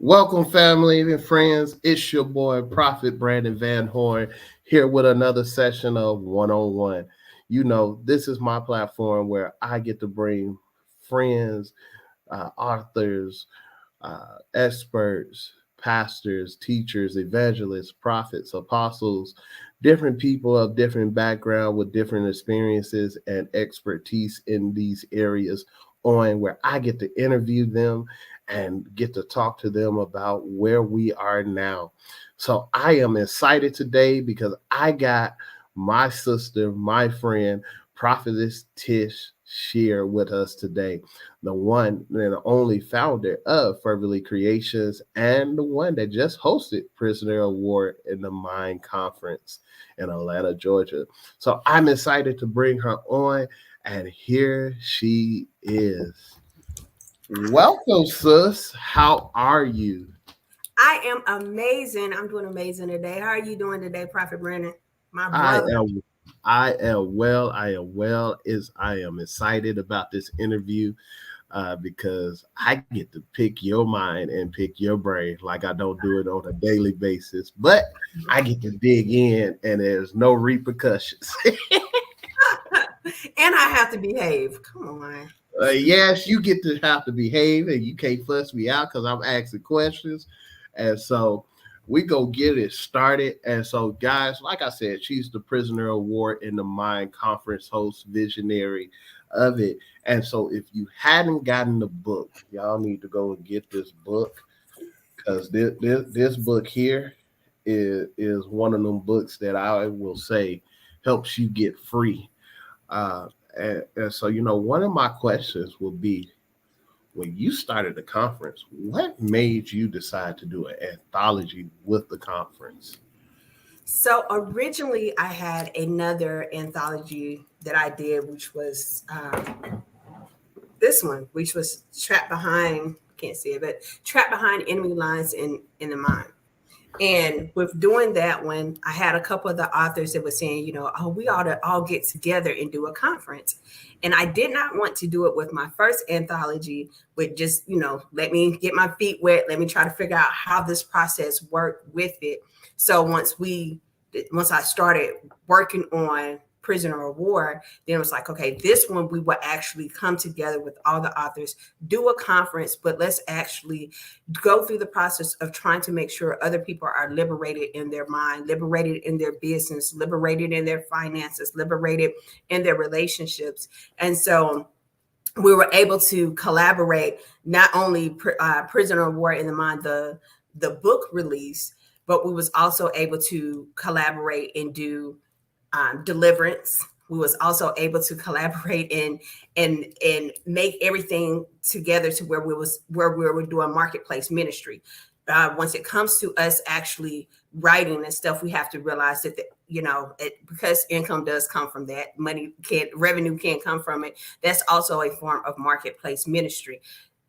Welcome, family and friends. It's your boy, Prophet Brandon VanHorn, here with another session of One on One. You know, this is my platform where I get to bring friends, authors, experts, pastors, teachers, evangelists, prophets, apostles, different people of different background with different experiences and expertise in these areas on where I get to interview them and get to talk to them about where we are now. So I am excited today because I got my sister, my friend, Prophetess Tish Shearer with us today, the one and the only founder of Fervently Creations and the one that just hosted Prisoner Award in the Mind Conference in Atlanta, Georgia. So I'm excited to bring her on, and here she is. Welcome, sis. How are you? I am amazing. I'm doing amazing today. How are you doing today, Prophet Brandon? My I brother. am I am well. I am well. I am excited about this interview because I get to pick your mind and pick your brain like I don't do it on a daily basis. But I get to dig in, and there's no repercussions. And I have to behave. Come on. Yes, you get to have to behave, and you can't fuss me out because I'm asking questions. And so we go get it started. And so, guys, like I said, she's the Prisoner Award in the Mind Conference host, visionary of it. And so, if you hadn't gotten the book, y'all need to go and get this book because this book here is one of them books that I will say helps you get free. Uh, and so, one of my questions will be, when you started the conference, what made you decide to do an anthology with the conference? So originally, I had another anthology that I did, which was this one, which was trapped behind. Can't see it, but trapped behind enemy lines in the mind. And with doing that one, I had a couple of the authors that were saying, oh, we ought to all get together and do a conference. And I did not want to do it with my first anthology, with just, let me get my feet wet. Let me try to figure out how this process worked with it. So once I started working on Prisoner of War, then it was like, okay, this one we will actually come together with all the authors, do a conference, but let's actually go through the process of trying to make sure other people are liberated in their mind, liberated in their business, liberated in their finances, liberated in their relationships. And so we were able to collaborate, not only Prisoner of War in the Mind, the book release, but we was also able to collaborate and do deliverance. We was also able to collaborate and make everything together to where we were doing marketplace ministry. Once it comes to us actually writing and stuff, we have to realize that because income does come from that, revenue can't come from it. That's also a form of marketplace ministry.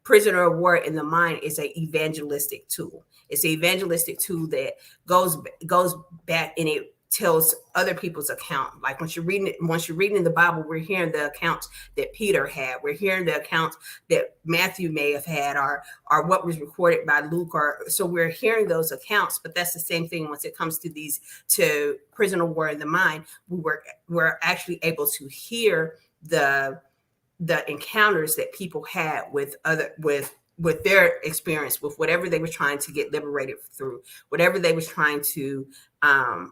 Prisoner of War in the Mind is an evangelistic tool. It's an evangelistic tool that goes back, and it tells other people's account. Like once you're reading in the Bible, we're hearing the accounts that Peter had. We're hearing the accounts that Matthew may have had, or what was recorded by Luke. Or so we're hearing those accounts. But that's the same thing once it comes to Prisoner of War in the Mind. We're actually able to hear the encounters that people had with their experience, with whatever they were trying to get liberated through, whatever they was trying to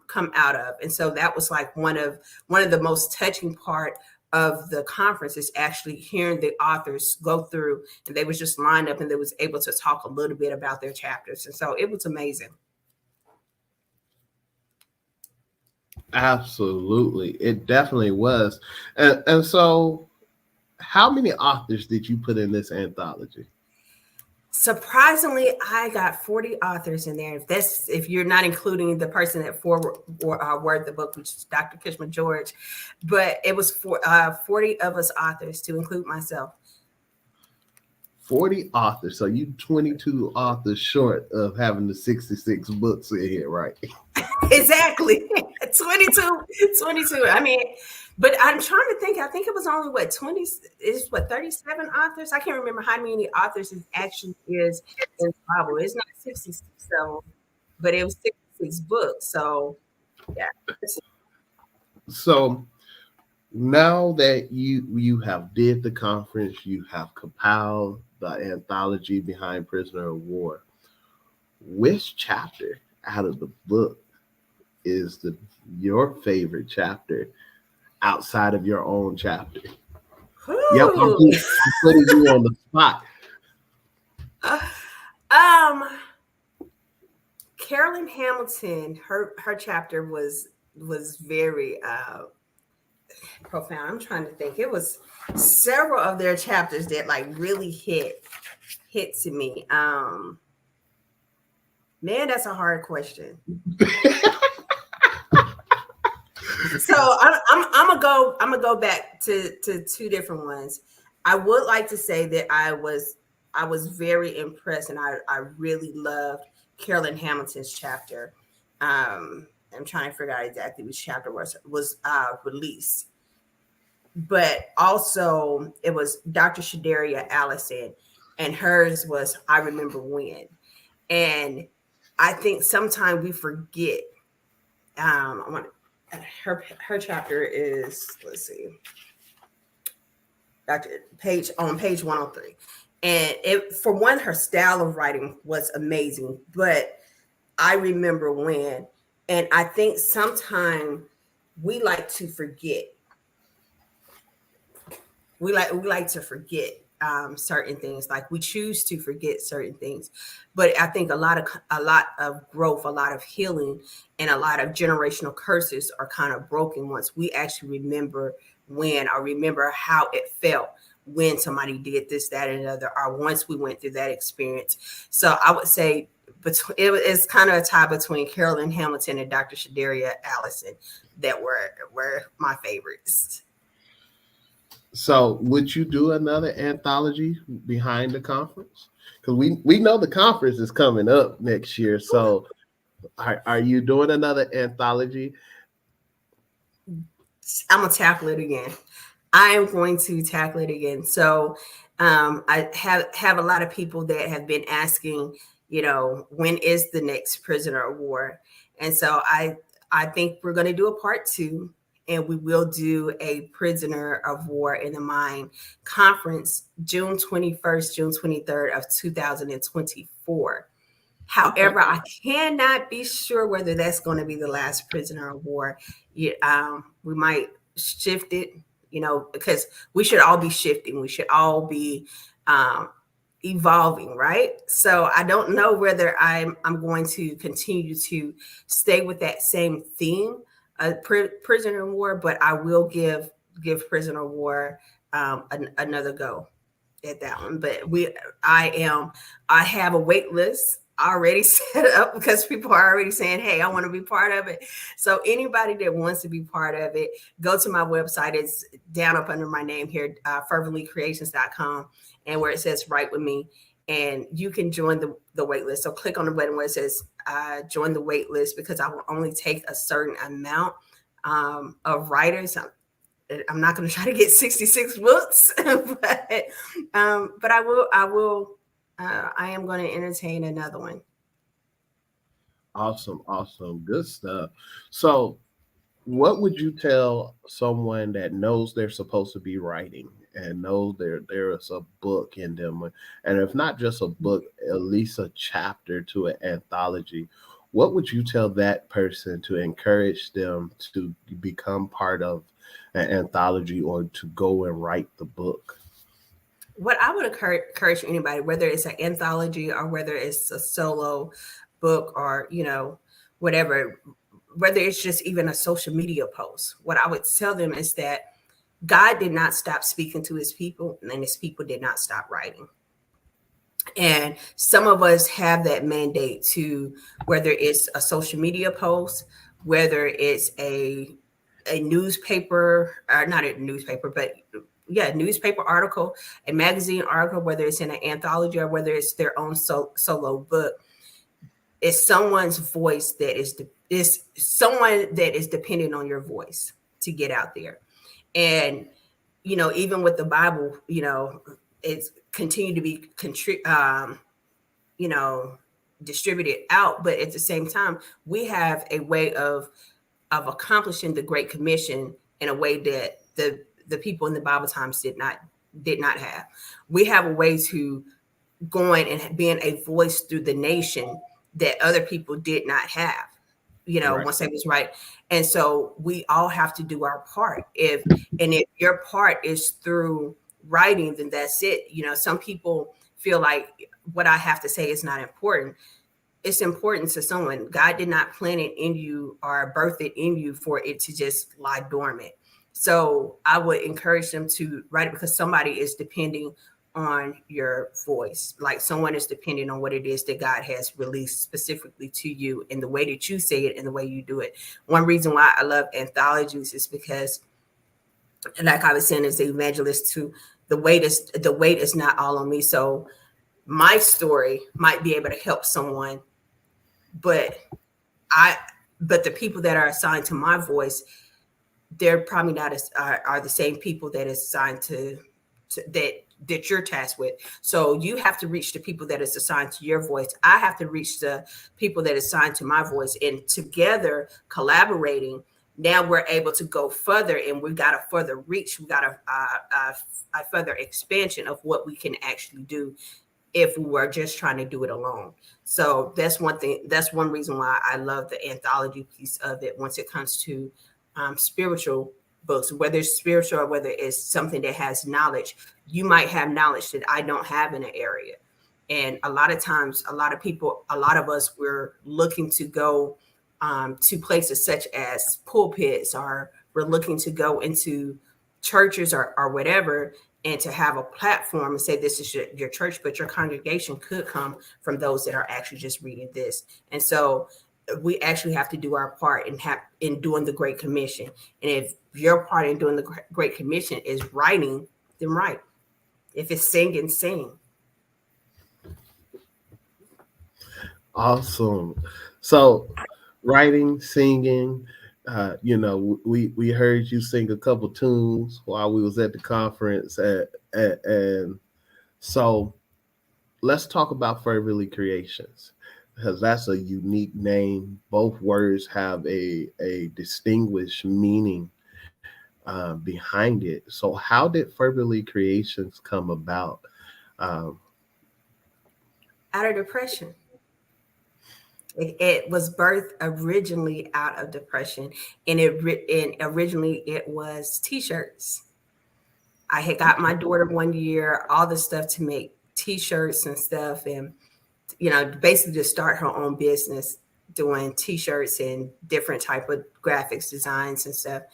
come out of. And so that was like one of the most touching part of the conference, is actually hearing the authors go through, and they was just lined up and they was able to talk a little bit about their chapters. And so it was amazing. Absolutely. It definitely was. And so, how many authors did you put in this anthology? Surprisingly, I got 40 authors in there. If you're not including the person that forward the book, which is Dr. Kishma George, but it was 40 of us authors, to include myself. 40 authors. So you 22 authors short of having the 66 books in here, right? Exactly. 22. I mean, But I'm trying to think. I think it was only what 20 is what 37 authors. I can't remember how many authors it actually is in the Bible. It's not 66 of them, but it was 66 books. So yeah. So now that you have did the conference, you have compiled the anthology behind Prisoner of War. Which chapter out of the book is the your favorite chapter outside of your own chapter? Yep, Whew. I'm putting you on the spot. um, Carolyn Hamilton, her chapter was very profound. I'm trying to think. It was several of their chapters that like really hit to me. Man, that's a hard question. So I'm gonna go back to two different ones. I would like to say that I was very impressed and I really loved Carolyn Hamilton's chapter. I'm trying to figure out exactly which chapter was released, but also it was Dr. Shadaria Allison, and hers was I Remember When. And I think sometimes we forget. I want her chapter is, let's see, page on page 103. And it, for one, her style of writing was amazing. But I Remember When, and I think sometimes we like to forget. We like to forget certain things. Like we choose to forget certain things, but I think a lot of growth, a lot of healing, and a lot of generational curses are kind of broken once we actually remember when, or remember how it felt when somebody did this, that, and another, or once we went through that experience. So I would say it's kind of a tie between Carolyn Hamilton and Dr. Shadaria Allison that were my favorites. So, would you do another anthology behind the conference? Because we know the conference is coming up next year. So, are you doing another anthology? I'm gonna tackle it again. I am going to tackle it again. So I have a lot of people that have been asking, when is the next prisoner of war? And so I think we're going to do a part two, and we will do a prisoner of war in the mind conference June 21st, June 23rd of 2024. Okay. However, I cannot be sure whether that's going to be the last prisoner of war. We might shift it, because we should all be shifting. We should all be um, evolving, right? So I don't know whether I'm going to continue to stay with that same theme, prisoner of war, but I will give prisoner of war another go at that one. But I have a wait list already set up because people are already saying, hey, I want to be part of it. So anybody that wants to be part of it, go to my website. It's down up under my name here, ferventlycreations.com, and where it says write with me, and you can join the wait list. So click on the button where it says join the wait list, because I will only take a certain amount of writers. I'm not going to try to get 66 books, but I am going to entertain another one. Awesome, awesome, good stuff. So, what would you tell someone that knows they're supposed to be writing and knows there is a book in them, and if not just a book, at least a chapter to an anthology? What would you tell that person to encourage them to become part of an anthology or to go and write the book? What I would encourage anybody, whether it's an anthology or whether it's a solo book, or whatever, whether it's just even a social media post, what I would tell them is that God did not stop speaking to his people, and his people did not stop writing. And some of us have that mandate to, whether it's a social media post, whether it's a newspaper, or not a newspaper, but yeah, newspaper article, a magazine article, whether it's in an anthology or whether it's their own solo book. It's someone's voice that is someone that is dependent on your voice to get out there. And even with the Bible, it's continued to be you know, distributed out. But at the same time, we have a way of accomplishing the Great Commission in a way that the people in the Bible times did not have. We have a way to going and being a voice through the nation that other people did not have, Right. once they was right. And so we all have to do our part. If your part is through writing, then that's it. Some people feel like what I have to say is not important. It's important to someone. God did not plant it in you or birth it in you for it to just lie dormant. So I would encourage them to write it, because somebody is depending on your voice. Like someone is depending on what it is that God has released specifically to you, and the way that you say it and the way you do it. One reason why I love anthologies is because, like I was saying as the evangelist too, the weight is not all on me. So my story might be able to help someone, but I but the people that are assigned to my voice, they're probably not are the same people that is assigned that you're tasked with. So you have to reach the people that is assigned to your voice. I have to reach the people that is assigned to my voice, and together collaborating, now we're able to go further, and we've got a further reach. We got a further expansion of what we can actually do if we were just trying to do it alone. So that's one thing. That's one reason why I love the anthology piece of it. Once it comes to spiritual books, whether it's spiritual or whether it's something that has knowledge, you might have knowledge that I don't have in an area. And a lot of times, a lot of people, a lot of us, we're looking to go to places such as pulpits, or we're looking to go into churches or whatever, and to have a platform and say this is your church, but your congregation could come from those that are actually just reading this. And so we actually have to do our part in doing the Great Commission. And if your part in doing the Great Commission is writing, then write. If it's singing, sing. Awesome. So, writing, singing. We heard you sing a couple tunes while we was at the conference, and so let's talk about Fervently Creations, because that's a unique name. Both words have a distinguished meaning behind it. So, how did Fervently Creations come about? Um, Out of depression. It was birthed originally out of depression, and originally it was t-shirts. I had got my daughter one year all the stuff to make t-shirts and stuff, and basically to start her own business doing t-shirts and different type of graphics designs and stuff.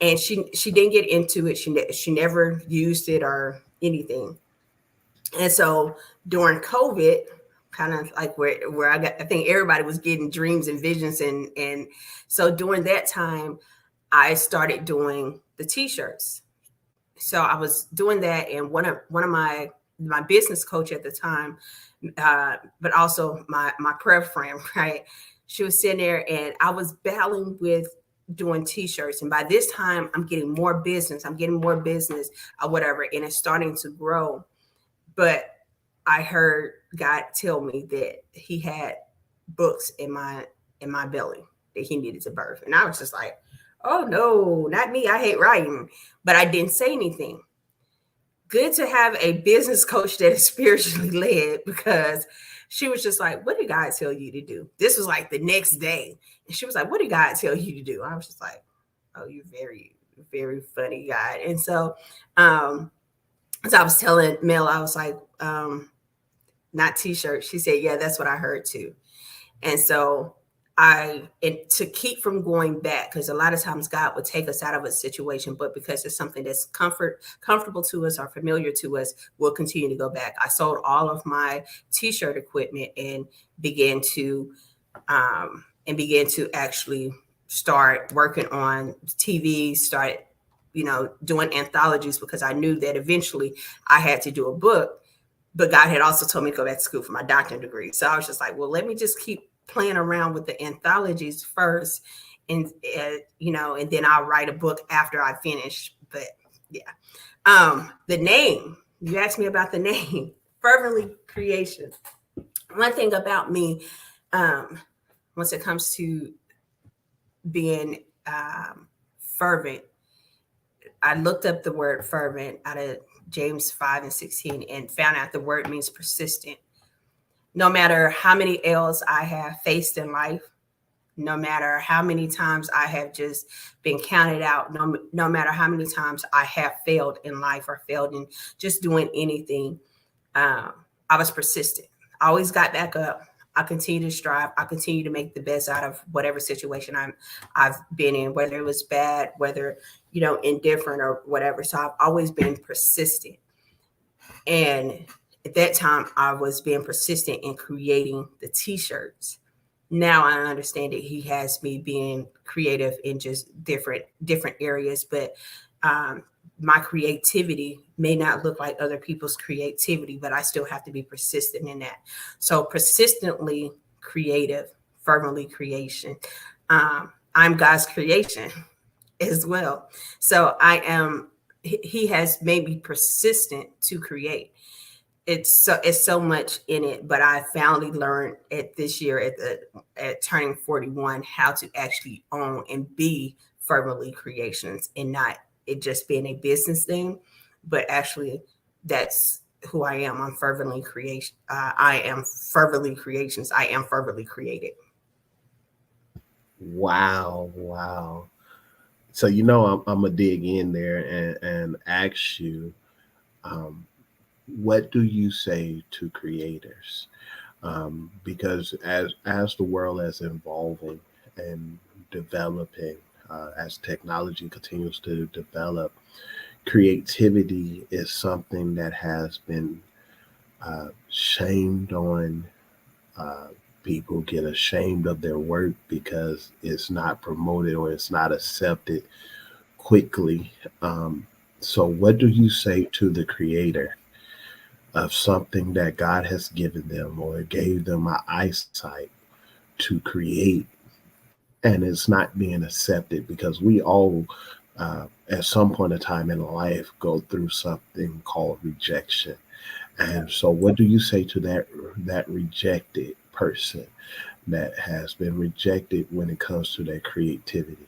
And she didn't get into it. She never used it or anything. And so during COVID, kind of like where I think everybody was getting dreams and visions, and so during that time, I started doing the t-shirts. So I was doing that, and one of my business coach at the time, but also my prayer friend, right? She was sitting there, and I was battling with doing t-shirts, and by this time I'm getting more business. I'm getting more business or whatever, and it's starting to grow. But I heard God tell me that He had books in my belly that He needed to birth, and I was just like, "Oh no, not me! I hate writing." But I didn't say anything. Good to have a business coach that is spiritually led, because she was just like, "What did God tell you to do?" This was like the next day, and she was like, "What did God tell you to do?" I was just like, "Oh, you're very, very funny, God." And so, as I was telling Mel, I was like, not t-shirt. She said, "Yeah, that's what I heard too." And so and to keep from going back, because a lot of times God would take us out of a situation, but because it's something that's comfortable to us or familiar to us, we'll continue to go back. I sold all of my t-shirt equipment and began to actually start working on TV, start doing anthologies, because I knew that eventually I had to do a book. But God had also told me to go back to school for my doctorate degree. So I was just like, well, let me just keep playing around with the anthologies first. And, and then I'll write a book after I finish But yeah. The name, you asked me about the name, Fervently Creation. One thing about me, um, once it comes to being fervent, I looked up the word fervent out of James 5 and 16 and found out the word means persistent. No matter how many L's I have faced in life, no matter how many times I have just been counted out, no matter how many times I have failed in life or failed in just doing anything, um, I was persistent. I always got back up. I continue to strive. I continue to make the best out of whatever situation I've been in, whether it was bad, whether indifferent or whatever. So I've always been persistent. And at that time, I was being persistent in creating the T-shirts. Now I understand that he has me being creative in just different areas, but um, my creativity may not look like other people's creativity, but I still have to be persistent in that. So persistently creative, fervently creation. I'm God's creation as well. So I am. He has made me persistent to create. It's so much in it, but I finally learned at this year at turning 41 how to actually own and be fervently creations, and not it just being a business thing, but actually that's who I am. I'm fervently creation. I am fervently creations. I am fervently created. Wow, wow. So I'm gonna dig in there and ask you, um, what do you say to creators? Because as the world is evolving and developing, as technology continues to develop, creativity is something that has been shamed on. Uh, People get ashamed of their work because it's not promoted or it's not accepted quickly. Um, so, what do you say to the creator of something that God has given them or gave them an eyesight to create, and it's not being accepted? Because we all, at some point in time in life, go through something called rejection. And so, what do you say to that rejected person that has been rejected when it comes to their creativity?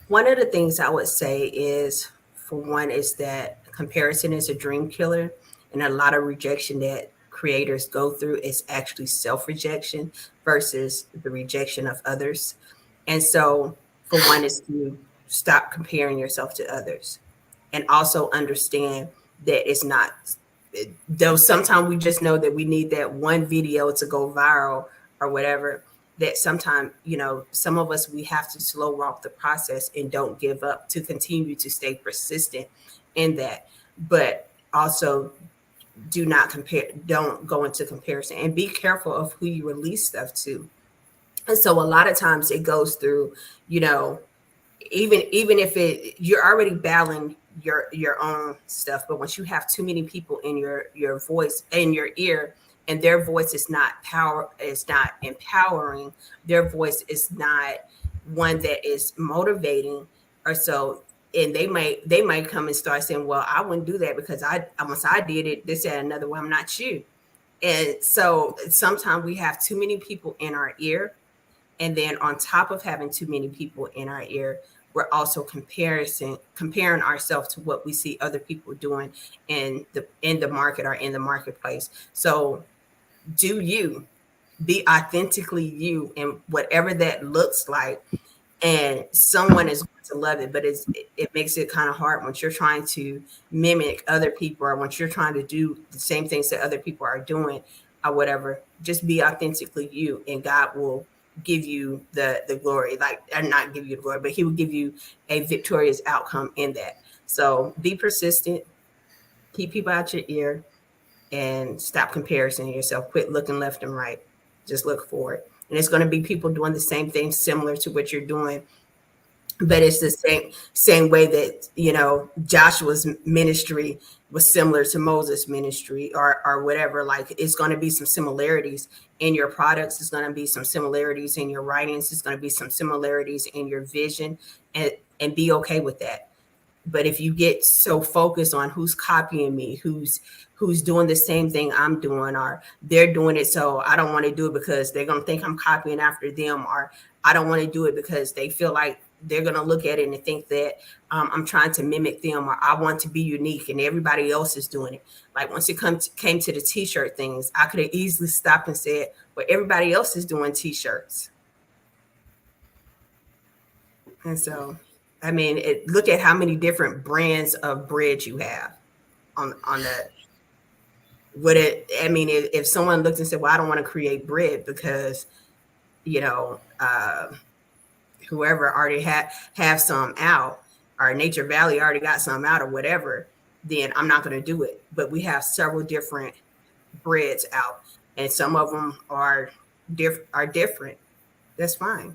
One of the things I would say is, for one, is that comparison is a dream killer, and a lot of rejection that creators go through is actually self rejection versus the rejection of others. And so, for one, is to stop comparing yourself to others, and also understand that it's not. Though sometimes we just know that we need that one video to go viral or whatever, that sometimes some of us, we have to slow walk the process and don't give up, to continue to stay persistent in that. But also, do not compare, don't go into comparison, and be careful of who you release stuff to. And so a lot of times it goes through, you know even if you're already battling your own stuff, but once you have too many people in your voice, in your ear, and their voice is not empowering, their voice is not one that is motivating, or so, and they might come and start saying, well, I wouldn't do that because I once I did it this and another way, I'm not you. And so sometimes we have too many people in our ear, and then on top of having too many people in our ear, we're also comparing ourselves to what we see other people doing in the market or in the marketplace. So do you, be authentically you, and whatever that looks like, and someone is going to love it. But it makes it kind of hard once you're trying to mimic other people, or once you're trying to do the same things that other people are doing or whatever. Just be authentically you, and God will give you the glory, like, and not give you the glory, but he will give you a victorious outcome in that. So be persistent, keep people out your ear, and stop comparing yourself. Quit looking left and right, just look forward. And it's going to be people doing the same thing similar to what you're doing, but it's the same way that Joshua's ministry was similar to Moses' ministry, or whatever. Like, it's going to be some similarities in your products. It's going to be some similarities in your writings. It's going to be some similarities in your vision, and be okay with that. But if you get so focused on who's copying me, who's doing the same thing I'm doing, or they're doing it, so I don't want to do it because they're gonna think I'm copying after them, or I don't want to do it because they feel like they're gonna look at it and think that I'm trying to mimic them, or I want to be unique and everybody else is doing it. Like once it came to the t-shirt things, I could have easily stopped and said, well, everybody else is doing t-shirts. And so, I mean, look at how many different brands of bread you have on the. Would it? I mean, if someone looked and said, "Well, I don't want to create bread because you know whoever already have some out, or Nature Valley already got some out, or whatever," then I'm not going to do it. But we have several different breads out, and some of them are different. That's fine.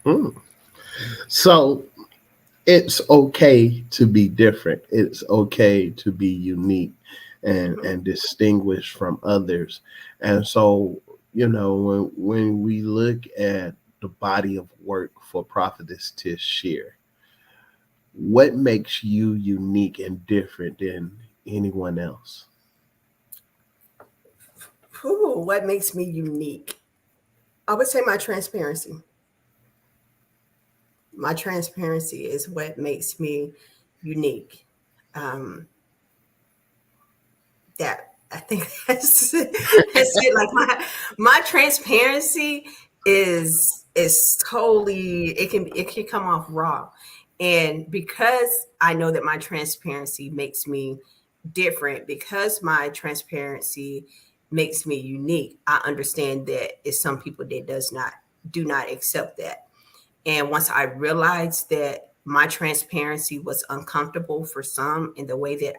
Mm. So it's okay to be different. It's okay to be unique Mm-hmm. and distinguished from others. And so, when we look at the body of work for Prophetess Tish Shearer, what makes you unique and different than anyone else? Ooh, what makes me unique? I would say my transparency. My transparency is what makes me unique. Um, that I think that's it. Like my transparency is totally, it can come off raw, and because I know that my transparency makes me different, because my transparency makes me unique, I understand that it's some people that do not accept that. And once I realized that my transparency was uncomfortable for some in the way that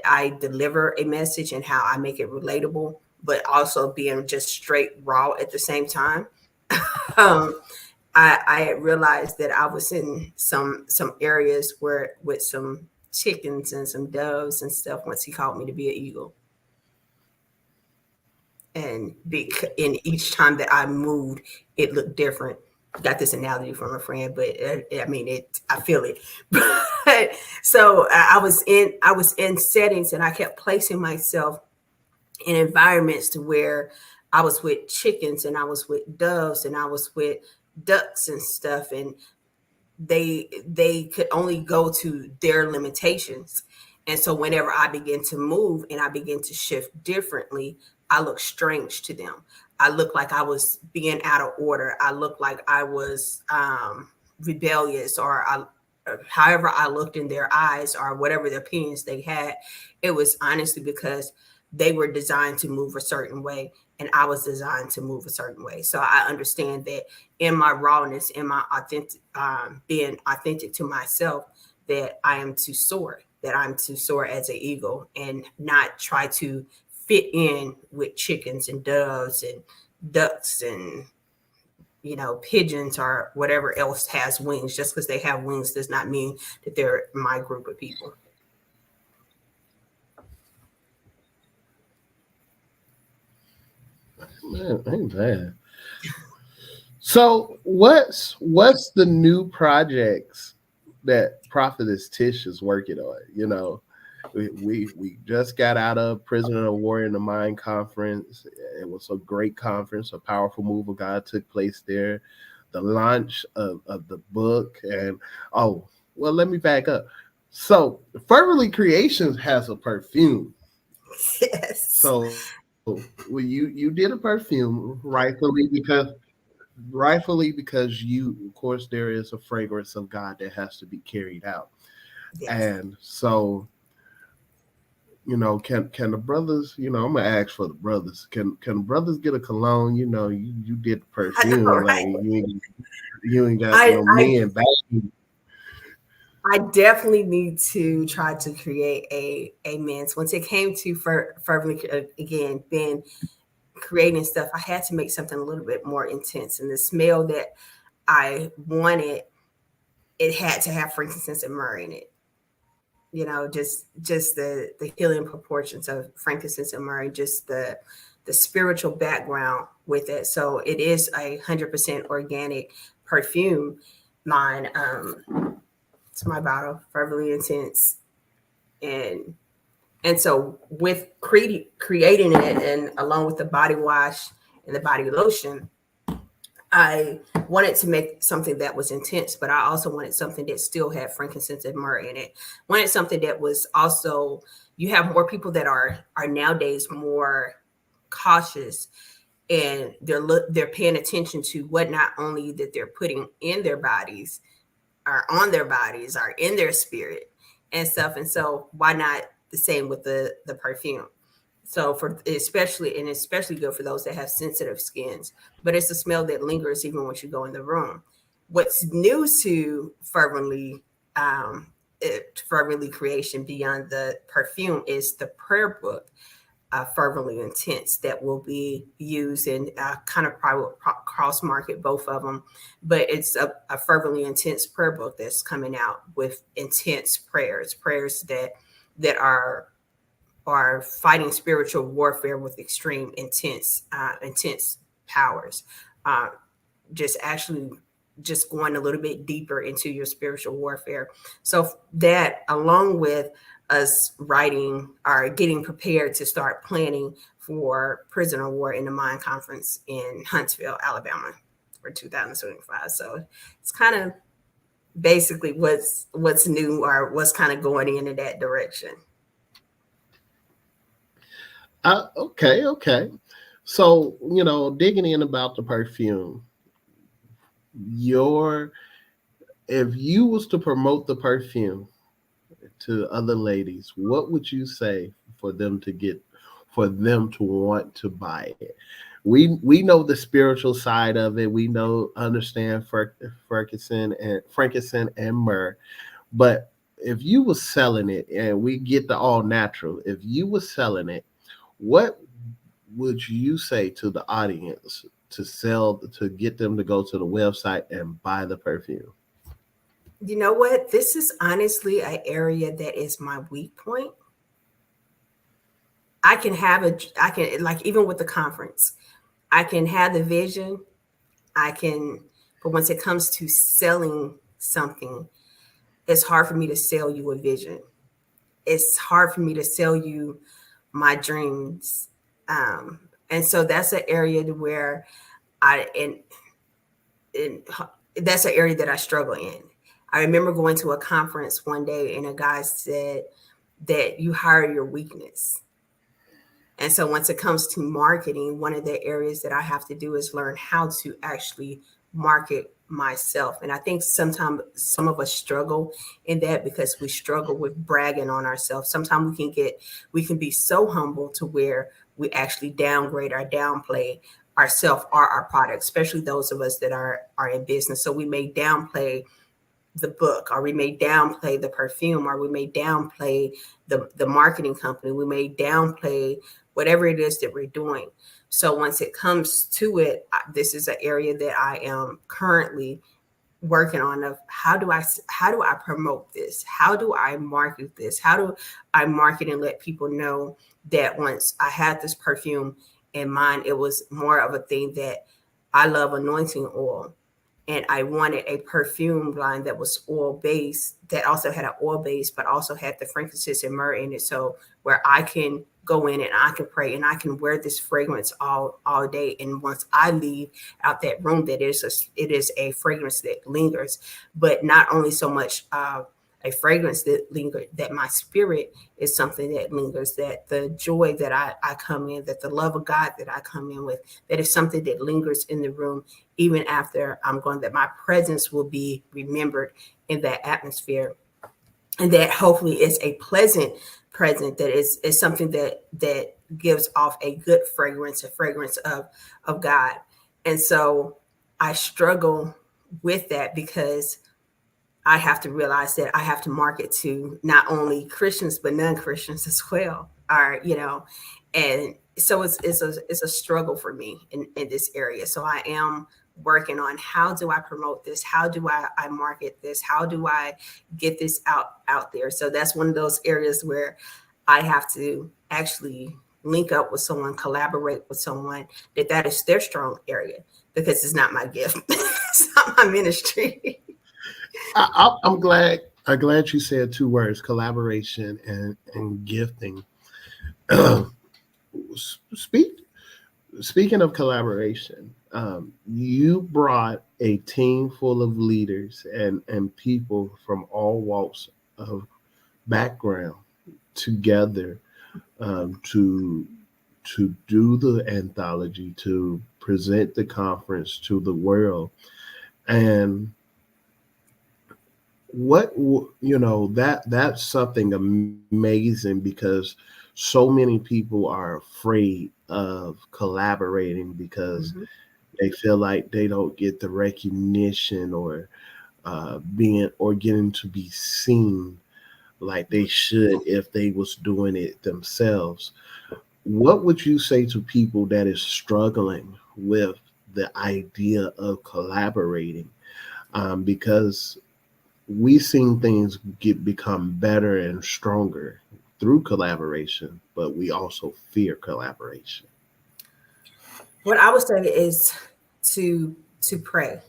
I deliver a message and how I make it relatable, but also being just straight raw at the same time. um, I had realized that I was in some areas where with some chickens and some doves and stuff once he called me to be an eagle. And in each time that I moved, it looked different. Got this analogy from a friend, but I mean it. I feel it. But so I was in settings, and I kept placing myself in environments to where I was with chickens, and I was with doves, and I was with ducks and stuff, and they could only go to their limitations. And so whenever I begin to move and I begin to shift differently, I look strange to them. I look like I was being out of order. I look like I was rebellious, or however I looked in their eyes, or whatever the opinions they had. It was honestly because they were designed to move a certain way, and I was designed to move a certain way. So I understand that in my rawness, in my authentic, being authentic to myself, that I am to soar, that I'm to soar as an eagle and not try to fit in with chickens and doves and ducks and pigeons or whatever else has wings. Just because they have wings does not mean that they're my group of people. Man, ain't bad. So what's the new projects that Prophetess Tish is working on? We just got out of Prisoner of War in the Mind conference. It was a great conference. A powerful move of God took place there. The launch of the book, and oh well, let me back up. So Fervently Creations has a perfume. Yes. So you did a perfume rightfully because you, of course, there is a fragrance of God that has to be carried out. Yes. And so, can the brothers, I'm gonna ask for the brothers. Can the brothers get a cologne? You did the I know, perfume, like right? you ain't got I no I men back. I definitely need to try to create a men's. Once it came to fervently again, being creating stuff, I had to make something a little bit more intense. And the smell that I wanted, it had to have frankincense and myrrh in it. Just the healing proportions of frankincense and myrrh, just the spiritual background with it. So it is 100% organic perfume line. It's my bottle, Fervently Intense. And so with creating it, and along with the body wash and the body lotion, I wanted to make something that was intense, but I also wanted something that still had frankincense and myrrh in it. Wanted something that was also, you have more people that are nowadays more cautious, and they're paying attention to what not only that they're putting in their bodies, are on their bodies, are in their spirit and stuff. And so why not the same with the perfume? So for especially good for those that have sensitive skins, but it's a smell that lingers even once you go in the room. What's new to fervently creation beyond the perfume is the prayer book, Fervently Intense, that will be used in kind of probably cross market both of them. But it's a Fervently Intense prayer book that's coming out with intense prayers that are fighting spiritual warfare with extreme intense powers. Uh, just actually just going a little bit deeper into your spiritual warfare. So that, along with us writing or getting prepared to start planning for Prisoner War in the Mind Conference in Huntsville, Alabama for 2025. So it's kind of basically what's new, or what's kind of going in that direction. Okay, okay. So, digging in about the perfume, your if you was to promote the perfume to other ladies, what would you say for them to get, for them to want to buy it? We know the spiritual side of it. We know understand frankincense and myrrh. But if you was selling it, and we get the all natural, if you was selling it, what would you say to the audience to sell, to get them to go to the website and buy the perfume? You know what? This is honestly an area that is my weak point. I can, like, even with the conference, I can have the vision. I can, but once it comes to selling something, it's hard for me to sell you a vision. It's hard for me to sell you my dreams. And so that's an area where I, and that's an area that I struggle in. I remember going to a conference one day and a guy said that you hire your weakness. And so once it comes to marketing, one of the areas that I have to do is learn how to actually market myself. And I think sometimes some of us struggle in that because we struggle with bragging on ourselves. Sometimes we can be so humble to where we actually downgrade or downplay ourself or our product, especially those of us that are in business. So we may downplay the book, or we may downplay the perfume, or we may downplay the marketing company, we may downplay whatever it is that we're doing. So once it comes to it, this is an area that I am currently working on, of how do I promote this, how do I market this, how do I market and let people know that once I had this perfume in mind, it was more of a thing that I love anointing oil, and I wanted a perfume line that was oil based, that also had an oil base, but also had the frankincense and myrrh in it. So where I can go in and I can pray and I can wear this fragrance all day. And once I leave out that room, that it is a fragrance that lingers, but not only so much a fragrance that lingers, that my spirit is something that lingers, that the joy that I come in, that the love of God that I come in with, that is something that lingers in the room even after I'm gone, that my presence will be remembered in that atmosphere, and that hopefully is a pleasant present, that is something that gives off a good fragrance, a fragrance of God. And so I struggle with that because I have to realize that I have to market to not only Christians but non-Christians as well. Or, and so it's a struggle for me in this area. So I am working on, how do I promote this? How do I market this? How do I get this out there? So that's one of those areas where I have to actually link up with someone, collaborate with someone that is their strong area, because it's not my gift. It's not my ministry. I'm glad I'm glad you said two words: collaboration and gifting. Speak Speaking of collaboration, you brought a team full of leaders and people from all walks of background together to do the anthology, to present the conference to the world. And that's something amazing because so many people are afraid of collaborating because Mhm. they feel like they don't get the recognition or being or getting to be seen like they should if they was doing it themselves. What would you say to people that is struggling with the idea of collaborating? Because we've seen things become better and stronger through collaboration, but we also fear collaboration. What I would say is to to pray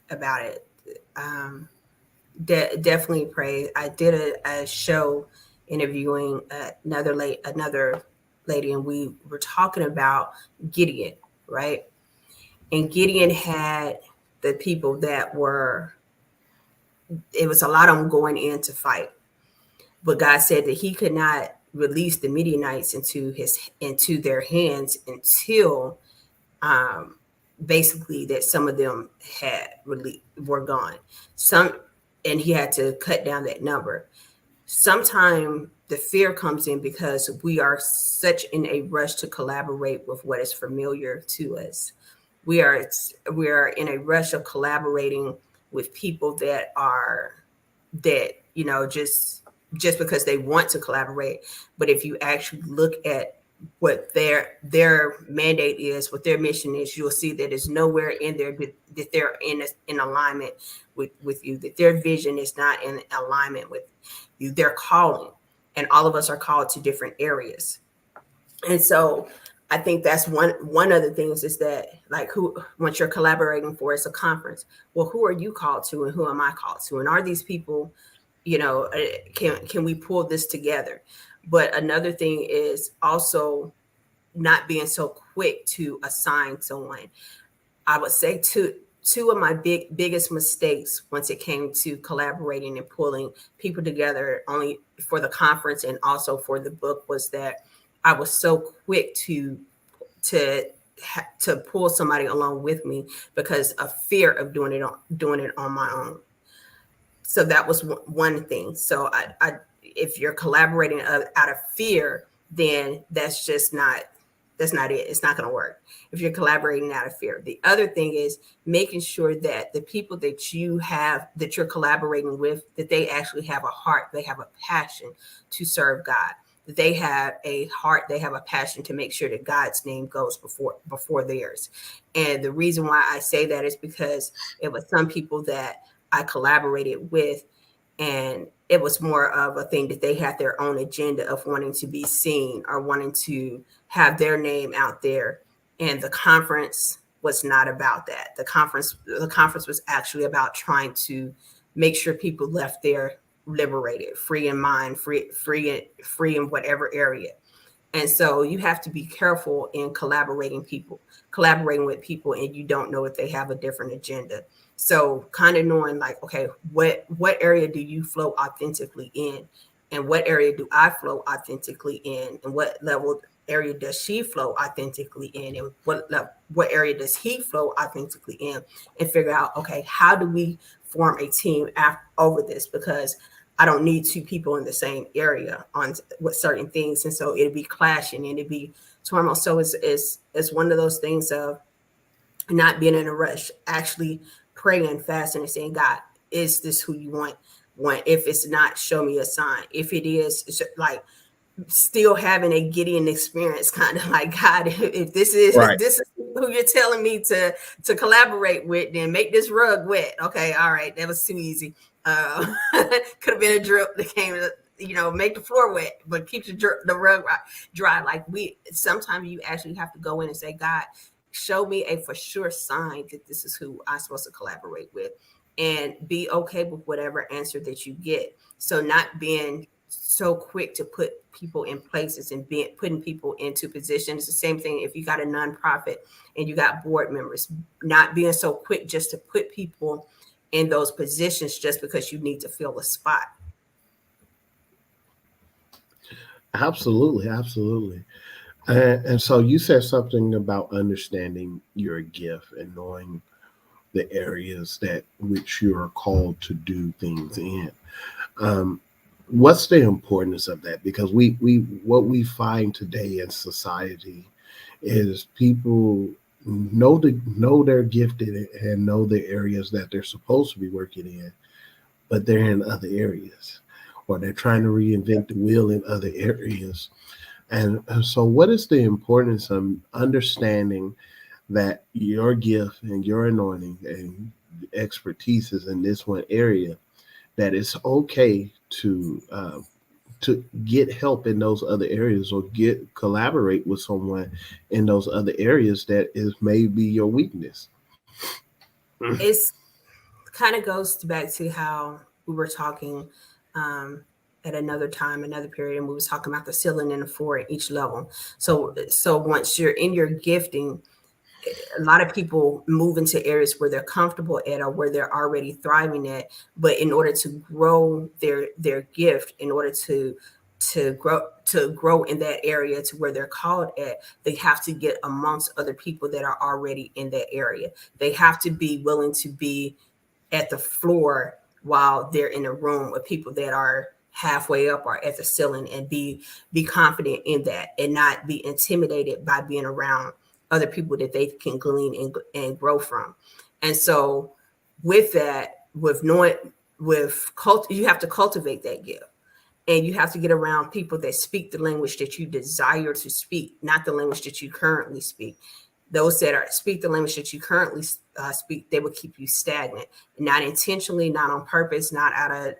about it. Um, Definitely pray. I did a show interviewing another lady, and we were talking about Gideon, right? And Gideon had the people that were. It was a lot of them going in to fight, but God said that He could not release the Midianites into their hands until um, basically that some of them were gone. Some, and He had to cut down that number. Sometimes the fear comes in because we are such in a rush to collaborate with what is familiar to us. We are we are in a rush of collaborating with people that just because they want to collaborate. But if you actually look at what their mandate is, what their mission is, you'll see that it's nowhere in there that they're in alignment with you, that their vision is not in alignment with you. They're calling, and all of us are called to different areas. And so I think that's one of the things is that, like, who, once you're collaborating for, it's a conference, well, who are you called to and who am I called to, and are these people, can we pull this together? But another thing is also not being so quick to assign someone. I would say two of my biggest mistakes once it came to collaborating and pulling people together only for the conference and also for the book was that I was so quick to to pull somebody along with me because of fear of doing it on my own. So that was one thing. So if you're collaborating out of fear, then that's not it. It's not going to work if you're collaborating out of fear. The other thing is making sure that the people that you're collaborating with, that they actually have a heart, they have a passion to serve God. They have a heart, they have a passion to make sure that God's name goes before theirs. And the reason why I say that is because it was some people that I collaborated with, and it was more of a thing that they had their own agenda of wanting to be seen or wanting to have their name out there. And the conference was not about that. The conference was actually about trying to make sure people left there liberated, free in mind, free in whatever area. And so you have to be careful in collaborating with people, and you don't know if they have a different agenda. So kind of knowing, like, okay, what area do you flow authentically in, and what area do I flow authentically in, and what level area does she flow authentically in, and what area does he flow authentically in, and figure out, okay, how do we form a team over this, because I don't need two people in the same area on with certain things, and so it'd be clashing and it'd be turmoil. So it's one of those things of not being in a rush, actually praying, fasting, and saying, God, is this who you want? If it's not, show me a sign. If it is, it's like still having a Gideon experience, kind of like, God, if this is Right. who you're telling me to collaborate with, then make this rug wet. Okay, all right, that was too easy. Could have been a drip that came, make the floor wet, but keep the rug dry. Like, we sometimes you actually have to go in and say, God, show me a for sure sign that this is who I'm supposed to collaborate with. and be okay with whatever answer that you get. So not being so quick to put people in places and putting people into positions. It's the same thing if you got a nonprofit and you got board members, not being so quick just to put people in those positions just because you need to fill a spot. Absolutely, absolutely. And so you said something about understanding your gift and knowing the areas that which you are called to do things in. Um, what's the importance of that? Because we what we find today in society is people know they're gifted and know the areas that they're supposed to be working in, but they're in other areas, or they're trying to reinvent the wheel in other areas. And so, what is the importance of understanding that your gift and your anointing and expertise is in this one area? That it's okay to get help in those other areas or get collaborate with someone in those other areas that is maybe your weakness. It's kind of goes back to how we were talking um, at another time, another period, and we was talking about the ceiling and the floor at each level. So once you're in your gifting, a lot of people move into areas where they're comfortable at or where they're already thriving at, but in order to grow their gift, in order to grow in that area to where they're called at, they have to get amongst other people that are already in that area. They have to be willing to be at the floor while they're in a room with people that are halfway up or at the ceiling, and be confident in that and not be intimidated by being around other people that they can glean and grow from. And so with that, with knowing, you have to cultivate that gift, and you have to get around people that speak the language that you desire to speak, not the language that you currently speak. Those that are speak the language that you currently speak, they will keep you stagnant, not intentionally, not on purpose, not out of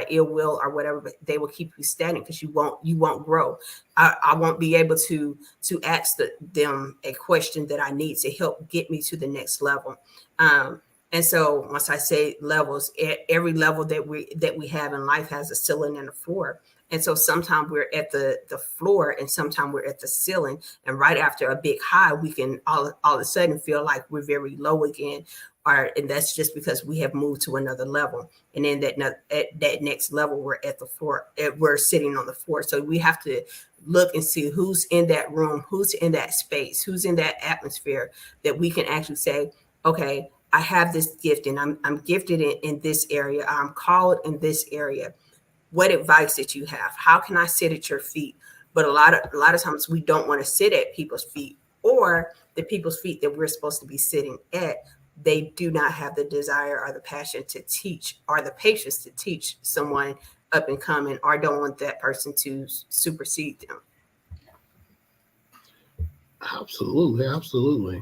ill will or whatever, but they will keep you stagnant because you won't grow. I won't be able to ask them a question that I need to help get me to the next level. um, and so once I say levels, every level that we have in life has a ceiling and a floor. And so sometimes we're at the floor and sometimes we're at the ceiling. And right after a big high, we can all of a sudden feel like we're very low again. And that's just because we have moved to another level. And then at that next level, we're at the floor. We're sitting on the floor. So we have to look and see who's in that room, who's in that space, who's in that atmosphere, that we can actually say, okay, I have this gift and I'm gifted in this area. I'm called in this area. What advice that you have? How can I sit at your feet? But a lot of times we don't want to sit at people's feet, or the people's feet that we're supposed to be sitting at. They do not have the desire or the passion to teach or the patience to teach someone up and coming, or don't want that person to supersede them. Absolutely, absolutely.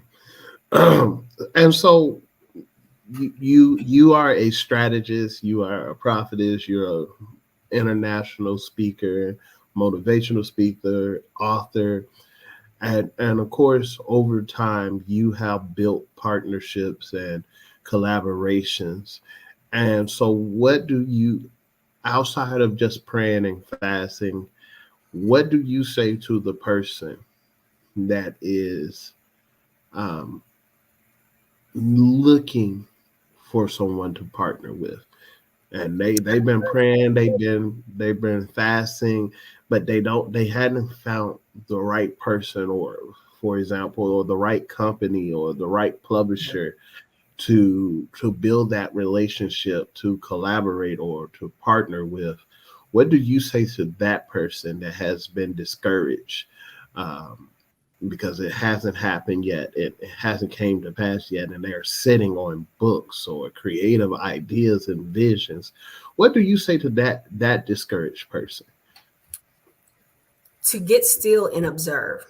And so you are a strategist, you are a prophetess, you're a international speaker, motivational speaker, author, and of course over time you have built partnerships and collaborations. And so what do you, outside of just praying and fasting, what do you say to the person that is um, looking for someone to partner with, and they've been praying, they've been fasting, but they hadn't found the right person, or for example, or the right company or the right publisher to build that relationship, to collaborate or to partner with. What do you say to that person that has been discouraged, because it hasn't happened yet, it hasn't came to pass yet, and they're sitting on books or creative ideas and visions? What do you say to that discouraged person? To get still and observe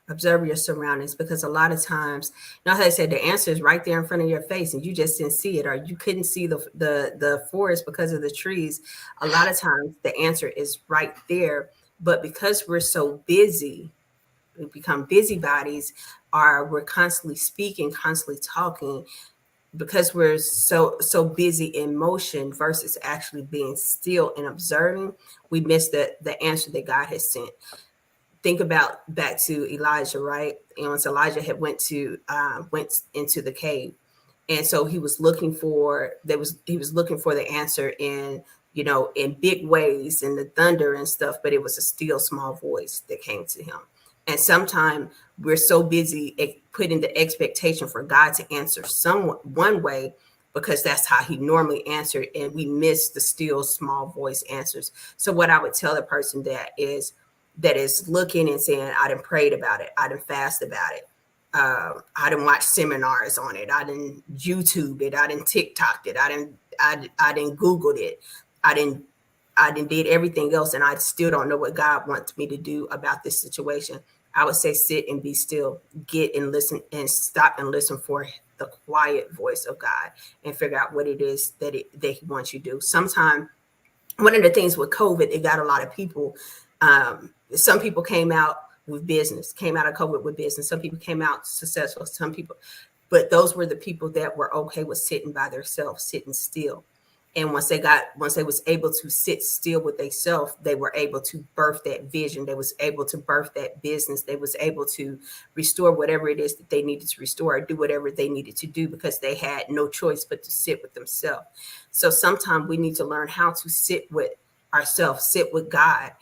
your surroundings, because a lot of times, how I said, the answer is right there in front of your face and you just didn't see it, or you couldn't see the forest because of the trees. A lot of times the answer is right there, but because we're so busy, we become busybodies, or we're constantly speaking, constantly talking, because we're so busy in motion versus actually being still and observing, we miss the answer that God has sent. Think about back to Elijah, right? And once Elijah had went into the cave, and so he was looking for the answer in, in big ways, in the thunder and stuff, but it was a still small voice that came to him. And sometimes we're so busy putting the expectation for God to answer one way, because that's how he normally answered, and we miss the still small voice answers. So what I would tell a person that is looking and saying, I done prayed about it, I done fast about it, I didn't watch seminars on it, I didn't YouTube it, I didn't TikTok it, I didn't Googled it, I didn't I didn't did everything else, and I still don't know what God wants me to do about this situation. I would say sit and be still, get and listen, and stop and listen for the quiet voice of God, and figure out what it is that He wants you to do. Sometimes one of the things with COVID, it got a lot of people. Some people came out with business, came out of COVID with business. Some people came out successful. Some people, but those were the people that were okay with sitting by themselves, sitting still. And once they was able to sit still with themselves, they were able to birth that vision. They was able to birth that business. They was able to restore whatever it is that they needed to restore, or do whatever they needed to do, because they had no choice but to sit with themselves. So sometimes we need to learn how to sit with ourselves, sit with God,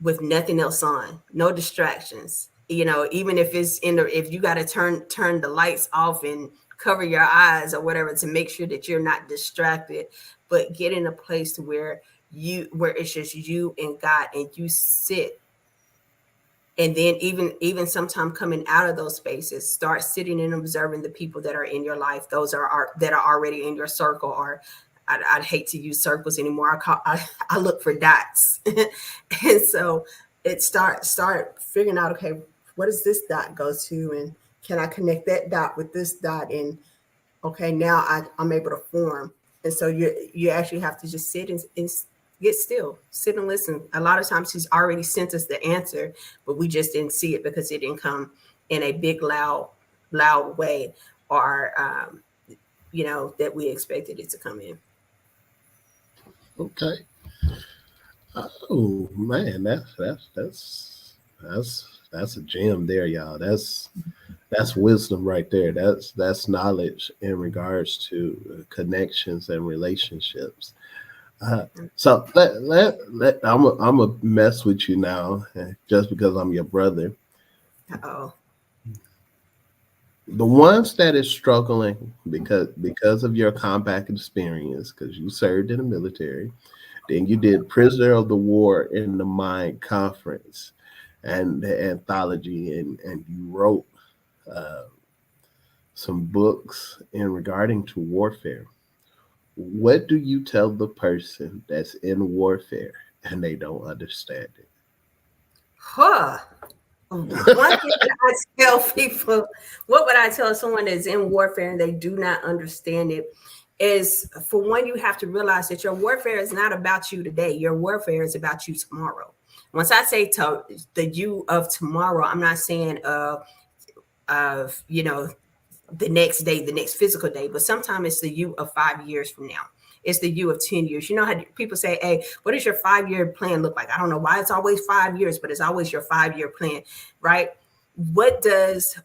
with nothing else on, no distractions. Even if if you got to turn the lights off and cover your eyes or whatever, to make sure that you're not distracted, but get in a place to where it's just you and God, and you sit. And then even sometime coming out of those spaces, start sitting and observing the people that are in your life, those that are already in your circle. Or I'd hate to use circles anymore. I look for dots. And so it start figuring out, okay, what does this dot go to, and can I connect that dot with this dot? And okay, now I'm able to form. And so you actually have to just sit and get still, sit and listen. A lot of times He's already sent us the answer, but we just didn't see it because it didn't come in a big loud way, or that we expected it to come in. Okay. Oh man, that's a gem there, y'all. That's wisdom right there. That's knowledge in regards to connections and relationships. So I'm a mess with you now, just because I'm your brother. Oh. The ones that is struggling because of your combat experience, because you served in the military, then you did Prisoner of the War in the Mind conference and the anthology, and you wrote uh, some books in regarding to warfare. What do you tell the person that's in warfare and they don't understand Huh. One thing that I tell people, what would I tell someone that's in warfare and they do not understand it, is, for one, you have to realize that your warfare is not about you today. Your warfare is about you tomorrow. Once I say to the you of tomorrow, I'm not saying of the next day, the next physical day, but sometimes it's the you of 5 years from now. It's the you of 10 years. You know how people say, hey, what does your 5-year plan look like? I don't know why it's always 5 years, but it's always your 5-year plan, right? What is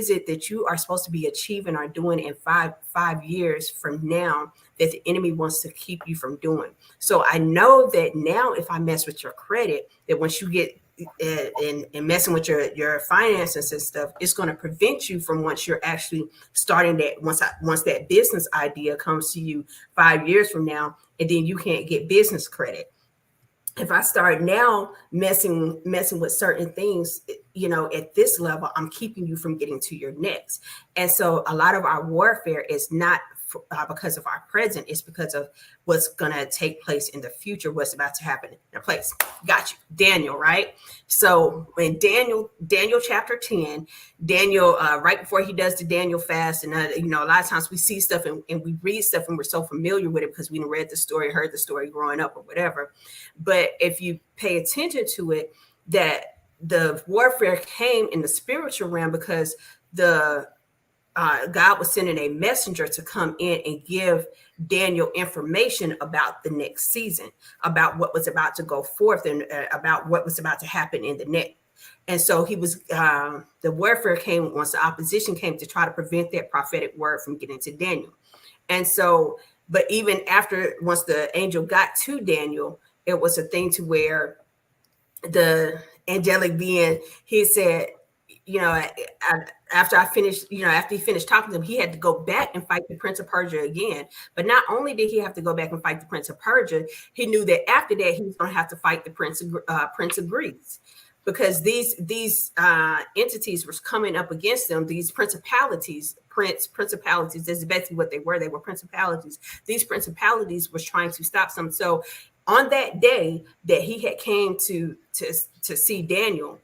it that you are supposed to be achieving or doing in five years from now that the enemy wants to keep you from doing? So I know that now, if I mess with your credit, that once you get and messing with your finances and stuff, it's going to prevent you from, once you're actually starting that, once that business idea comes to you 5 years from now, and then you can't get business credit. If I start now messing with certain things, at this level, I'm keeping you from getting to your next. And so a lot of our warfare is not because of our present, it's because of what's going to take place in the future, what's about to happen in a place. Got you. Daniel, right? So when Daniel chapter 10, Daniel, right before he does the Daniel fast, and a lot of times we see stuff and we read stuff and we're so familiar with it because we read the story, heard the story growing up or whatever. But if you pay attention to it, that the warfare came in the spiritual realm, because the God was sending a messenger to come in and give Daniel information about the next season, about what was about to go forth, and about what was about to happen in the next. And so he was, the warfare came once the opposition came to try to prevent that prophetic word from getting to Daniel. And so, but even after, once the angel got to Daniel, it was a thing to where the angelic being, he said, you know, after I finished, after he finished talking to him, he had to go back and fight the Prince of Persia again. But not only did he have to go back and fight the Prince of Persia, he knew that after that he was going to have to fight the Prince of Greece, because these entities were coming up against them. These principalities, principalities. That's basically what they were. They were principalities. These principalities was trying to stop them. So on that day that he had came to see Daniel,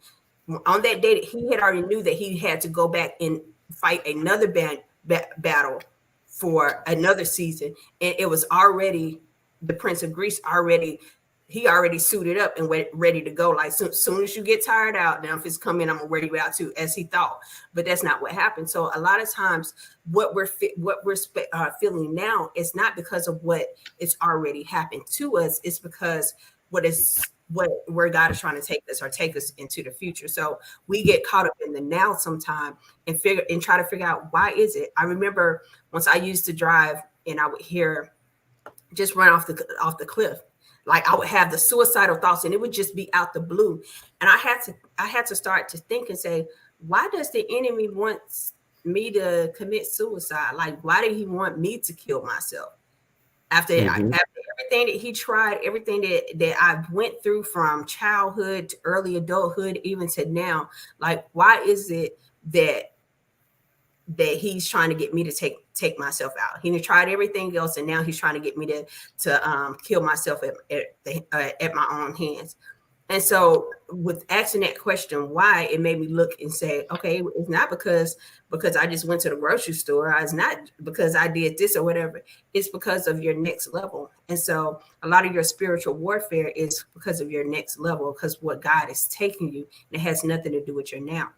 on that day, he had already knew that he had to go back and fight another battle for another season. And it was already, the Prince of Greece he already suited up and ready to go. Like, soon as you get tired out, now if it's coming, I'm gonna wear you out too, as he thought. But that's not what happened. So a lot of times what we're feeling now is not because of what it's already happened to us. It's because where God is trying to take us into the future. So we get caught up in the now sometime and try to figure out, why is it? I remember once I used to drive and I would hear just run off the cliff. Like, I would have the suicidal thoughts and it would just be out the blue. And I had to start to think and say, why does the enemy want me to commit suicide? Like, why did he want me to kill myself? After everything that he tried, everything that I went through from childhood to early adulthood, even to now, like, why is it that he's trying to get me to take myself out? He tried everything else, and now he's trying to get me to kill myself at my own hands. And so with asking that question, why, it made me look and say, okay, it's not because I just went to the grocery store. It's not because I did this or whatever. It's because of your next level. And so a lot of your spiritual warfare is because of your next level, because what God is taking you, and it has nothing to do with your now.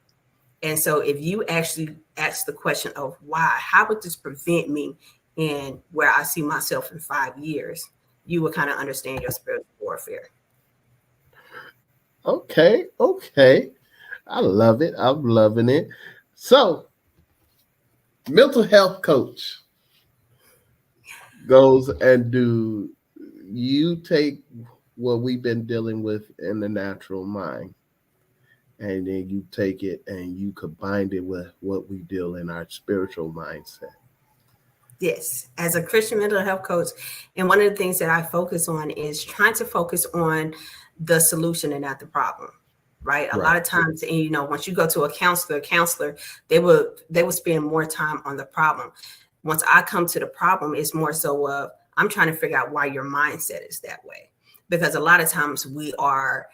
And so if you actually ask the question of why, how would this prevent me in where I see myself in 5 years, you would kind of understand your spiritual warfare. Okay. I love it. I'm loving it. So, mental health coach goes and you take what we've been dealing with in the natural mind, and then you take it and you combine it with what we deal in our spiritual mindset. Yes, as a Christian mental health coach, and one of the things that I focus on is trying to focus on the solution and not the problem. Right. A lot of times, and once you go to a counselor, they will spend more time on the problem. Once I come to the problem, it's more so of, I'm trying to figure out why your mindset is that way. Because a lot of times our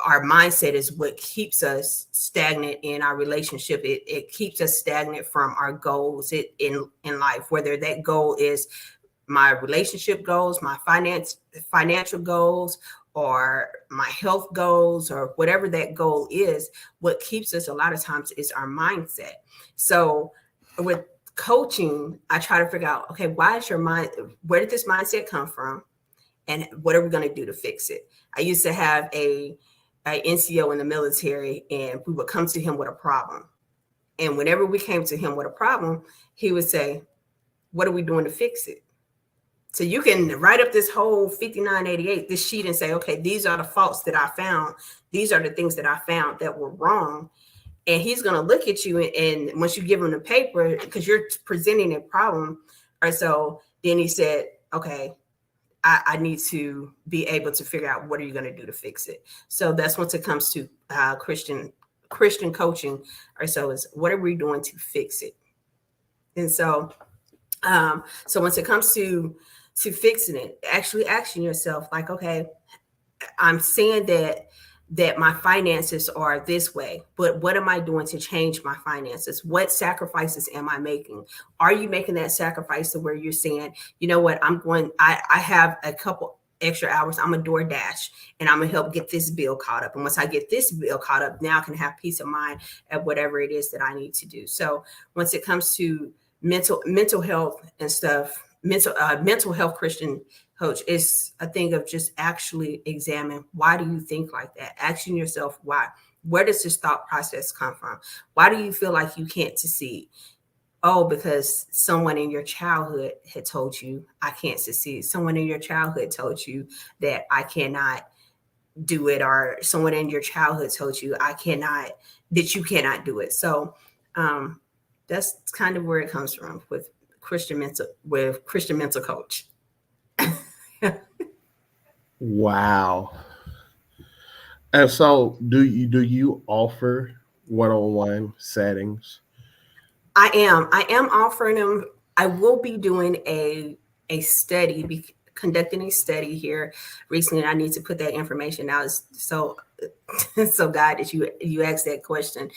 mindset is what keeps us stagnant in our relationship. It keeps us stagnant from our goals in life, whether that goal is my relationship goals, my financial goals, or my health goals, or whatever that goal is. What keeps us a lot of times is our mindset. So with coaching, I try to figure out, okay, where did this mindset come from? And what are we going to do to fix it? I used to have a NCO in the military, and we would come to him with a problem. And whenever we came to him with a problem, he would say, what are we doing to fix it? So you can write up this whole 5988, this sheet, and say, okay, these are the faults that I found. These are the things that I found that were wrong. And he's going to look at you, and once you give him the paper, because you're presenting a problem, or so, then he said, okay, I need to be able to figure out, what are you going to do to fix it? So that's once it comes to Christian coaching, or so, is what are we doing to fix it? And so once it comes to fixing it, actually asking yourself, like, okay, I'm saying that my finances are this way, but what am I doing to change my finances? What sacrifices am I making? Are you making that sacrifice to where you're saying, you know what, I have a couple, extra hours, I'm a DoorDash and I'm gonna help get this bill caught up. And once I get this bill caught up, now I can have peace of mind at whatever it is that I need to do. So once it comes to mental health and stuff, mental health Christian coach is a thing of just actually examine, why do you think like that? Asking yourself why. Where does this thought process come from? Why do you feel like you can't succeed? Oh, because someone in your childhood had told you I can't succeed. Someone in your childhood told you that I cannot do it, or someone in your childhood told you that you cannot do it. So um, that's kind of where it comes from with Christian mental coach. Wow. And so, do you offer one-on-one settings? I am offering them. I will be doing a study, conducting a study here recently. I need to put that information out. So so God, that you asked that question.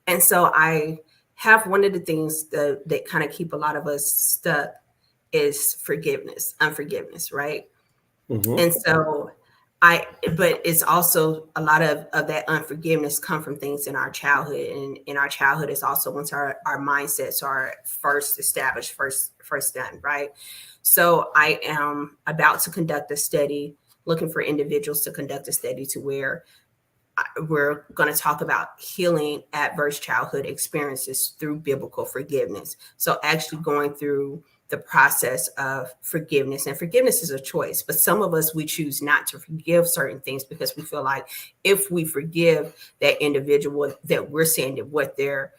And so I have one of the things that kind of keep a lot of us stuck is unforgiveness, right? Mm-hmm. And so I, but it's also a lot of that unforgiveness come from things in our childhood. And in our childhood is also once our mindsets are first established, first done, right? So I am about to conduct a study, looking for individuals to conduct a study to where we're going to talk about healing adverse childhood experiences through biblical forgiveness. So actually going through the process of forgiveness, and forgiveness is a choice, but some of us, we choose not to forgive certain things because we feel like if we forgive that individual, that we're saying that what their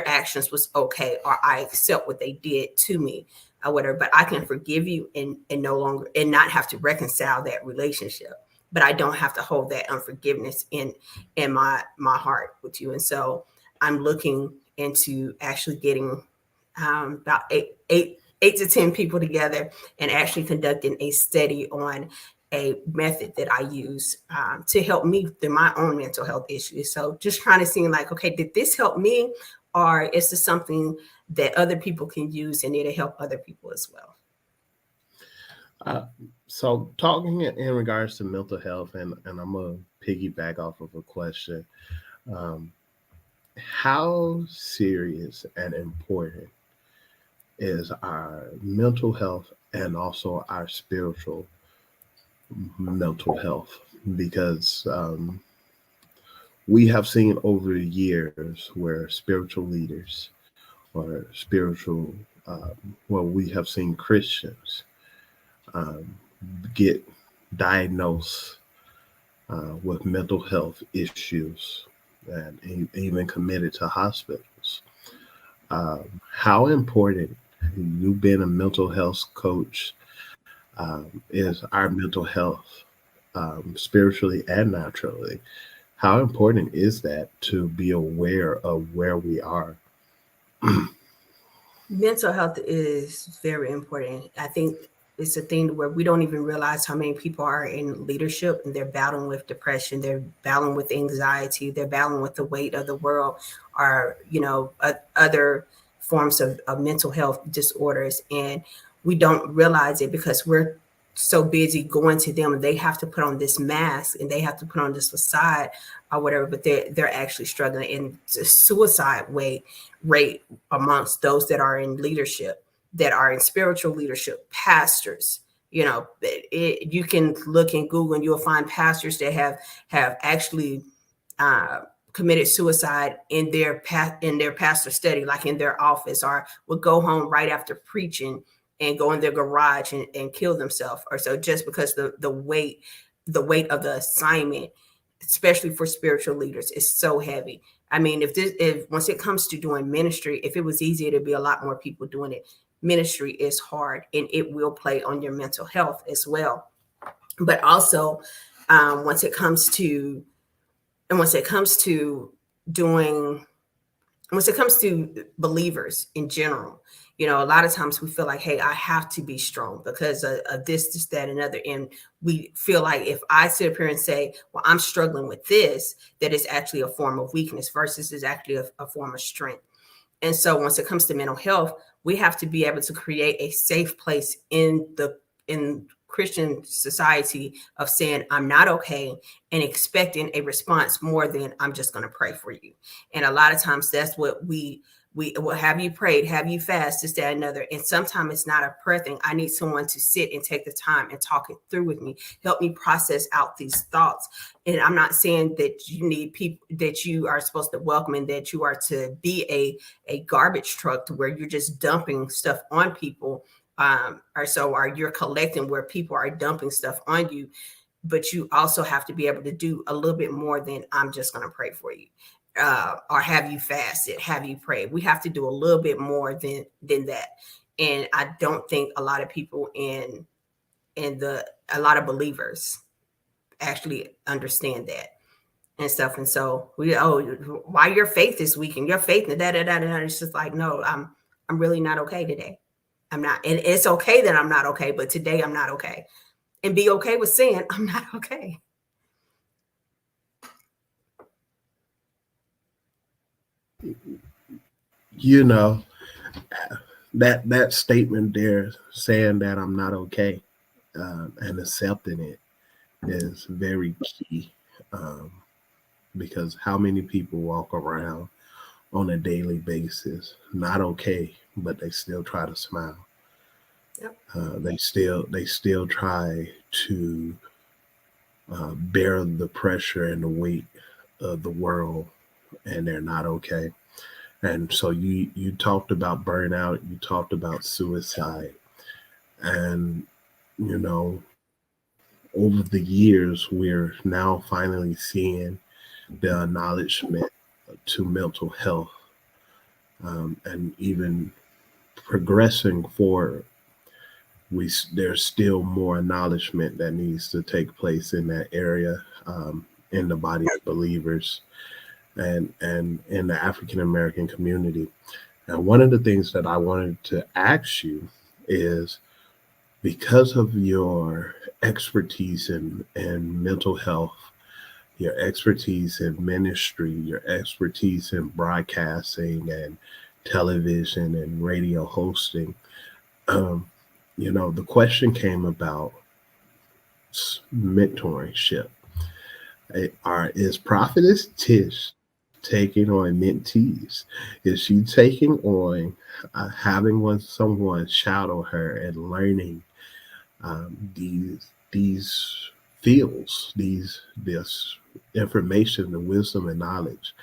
actions was okay, or I accept what they did to me or whatever. But I can forgive you and no longer, and not have to reconcile that relationship, but I don't have to hold that unforgiveness in my heart with you. And so I'm looking into actually getting about eight to 10 people together and actually conducting a study on a method that I use to help me through my own mental health issues. So just trying to see like, okay, did this help me? Or is this something that other people can use and it'll help other people as well? Uh, so, talking in regards to mental health, and I'm gonna piggyback off of a question. Um, how serious and important is our mental health and also our spiritual mental health? Because we have seen over the years where spiritual leaders or spiritual, well, we have seen Christians um, get diagnosed with mental health issues and even committed to hospitals. How important, you being a mental health coach, is our mental health, spiritually and naturally? How important is that to be aware of where we are? Mental health is very important. I think it's a thing where we don't even realize how many people are in leadership and they're battling with depression, they're battling with anxiety, they're battling with the weight of the world, or other forms of mental health disorders, and we don't realize it because we're so busy going to them, and they have to put on this mask and they have to put on this facade or whatever, but they're actually struggling. And the suicide rate amongst those that are in leadership, that are in spiritual leadership, pastors. You can look in Google and you'll find pastors that have actually uh, committed suicide in their pastor study, like in their office, or would go home right after preaching and go in their garage and kill themselves, or so, just because the weight of the assignment, especially for spiritual leaders, is so heavy. I mean, if once it comes to doing ministry, if it was easier, to be a lot more people doing it. Ministry is hard, and it will play on your mental health as well. But also, once it comes to and once it comes to doing once it comes to believers in general, a lot of times we feel like, hey, I have to be strong because of this, that, and other. And we feel like if I sit up here and say, well, I'm struggling with this, that is actually a form of weakness versus is actually a form of strength. And so once it comes to mental health, we have to be able to create a safe place in Christian society of saying I'm not okay and expecting a response more than I'm just going to pray for you. And a lot of times that's what we will have you prayed, have you fast, this, that, another. And sometimes it's not a prayer thing. I need someone to sit and take the time and talk it through with me, help me process out these thoughts. And I'm not saying that you need people that you are supposed to welcome and that you are to be a garbage truck to where you're just dumping stuff on people. Or you're collecting where people are dumping stuff on you, but you also have to be able to do a little bit more than I'm just going to pray for you, or have you fasted, have you prayed. We have to do a little bit more than that. And I don't think a lot of people a lot of believers actually understand that and stuff. And so why your faith is weak and your faith and da. It's just like, no, I'm really not okay today. I'm not, and it's okay that I'm not okay, but today I'm not okay. And be okay with saying I'm not okay. You know, that statement there saying that I'm not okay, and accepting it is very key, um, because how many people walk around on a daily basis not okay, but they still try to smile. Yep. They still try to bear the pressure and the weight of the world, and they're not okay. And so you talked about burnout, you talked about suicide, and you know, over the years, we're now finally seeing the acknowledgement to mental health, and even progressing forward. There's still more acknowledgement that needs to take place in that area, in the body of believers and in the African American community. And one of the things that I wanted to ask you is, because of your expertise in mental health, your expertise in ministry, your expertise in broadcasting and television and radio hosting, um, the question came about mentorship. Is Prophetess Tish taking on mentees? Is she taking on having someone shadow her and learning these fields, this information, the wisdom and knowledge?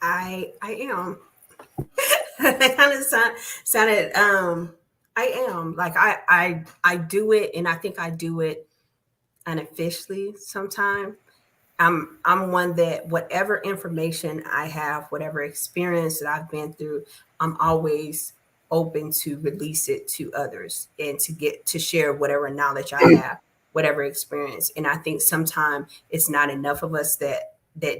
I am. That kind of sounded. I am like I do it, and I think I do it unofficially sometimes. I'm one that whatever information I have, whatever experience that I've been through, I'm always open to release it to others and to get to share whatever knowledge I have, whatever experience. And I think sometimes it's not enough of us that